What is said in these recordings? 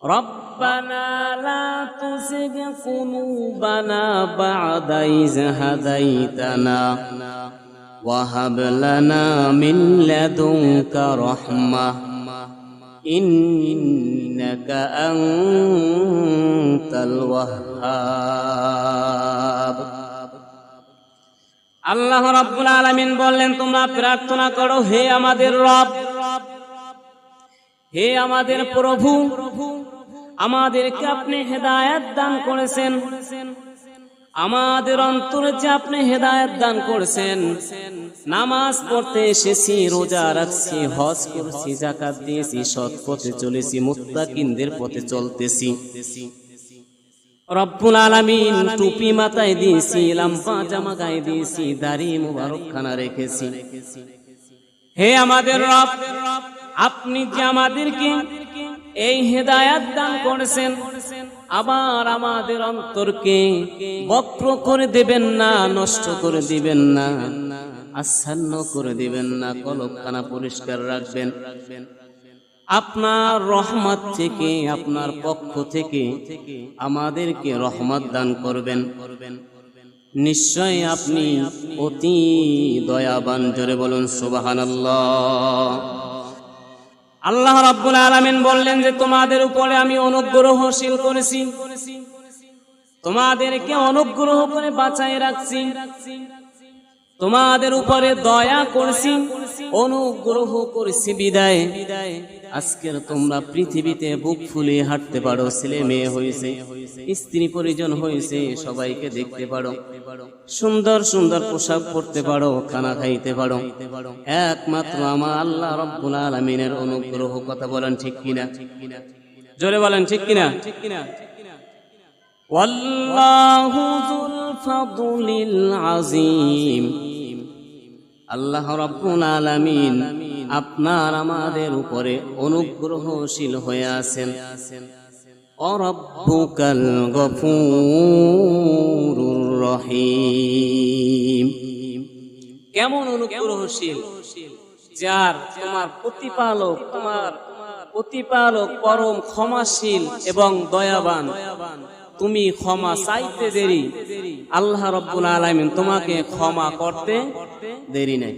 ربنا لا تزغ قلوبنا بعد إذ هديتنا وهب لنا من لدنك رحمة إنك أنت الوهاب। আল্লাহ রাব্বুল আলামিন বললেন, তোমরা প্রার্থনা করো, হে আমাদের রব, হে আমাদের প্রভু, আমাদেরকে আপনি হেদায়েত দান করেছেন, আমাদের অন্তরে যে আপনি হেদায়েত দান করেছেন। নামাজ পড়তে এসেছি, রোজা রাখছি, হজ করছি, যাকাত দিয়েছি, সৎ পথে চলেছি, মুত্তাকিনদের পথে চলতেছি। রব্বুল আলামিন টুপি মাথায় দিয়েছি, লাম্পা জামা গায়ে দিয়েছি, দাড়ি মুবারক খানা রেখেছি। হে আমাদের রব, আপনি যে আমাদেরকে এই হেদায়েত দান করেছেন, আবার আমাদের অন্তরকে বক্র করে দিবেন না, নষ্ট করে দিবেন না, আচ্ছন্ন করে দিবেন না, কলবখানা পরিষ্কার রাখবেন। আপনার রহমত থেকে, আপনার পক্ষ থেকে আমাদেরকে রহমত দান করবেন। নিশ্চয় আপনি অতি দয়াবান। জোরে বলুন সুবহানাল্লাহ। আল্লাহ রাব্বুল আলামিন বললেন যে তোমাদের উপরে আমি অনুগ্রহশীল করেছি, তোমাদেরকে অনুগ্রহ করে বাঁচায় রাখছি, তোমাদের উপরে দয়া করেছি, অনুগ্রহ করেছি বিদায় আজকের তোমরা পৃথিবীতে বুক ফুলিয়ে হাঁটতে পারো, ছেলে মেয়ে হয়েছে, স্ত্রী পরিজন হয়েছে, সবাইকে দেখতে পারো, সুন্দর সুন্দর পোশাক পরতে পারো, খানা খাইতে পারো, একমাত্র আমার আল্লাহ রাব্বুল আলামিনের অনুগ্রহ। কথা বলেন ঠিক কিনা? জোরে বলেন ঠিক কিনা? ওয়াল্লাহু যুল ফাদলিল আযীম। আল্লাহ রাব্বুল আলামিন আপনার আমাদের উপরে অনুগ্রহশীল হয়ে আছেন। রাব্বুকাল গফুরুর রহিম। কেমন অনুগ্রহশীল? যার তোমার প্রতিপালক পরম ক্ষমাশীল এবং দয়াবান। তুমি ক্ষমা চাইতে দেরি, আল্লাহ রাব্বুল আলামিন তোমাকে ক্ষমা করতে দেরি নাই।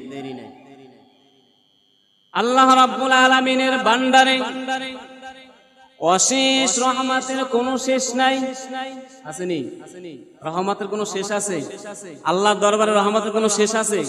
আল্লাহ রাব্বুল আলামিনের ভান্ডারে অশেষ রহমতের কোনো শেষ নাই। আসেনি? রহমতের কোনো শেষ আছে? আল্লাহর দরবারে রহমতের কোনো শেষ আছে?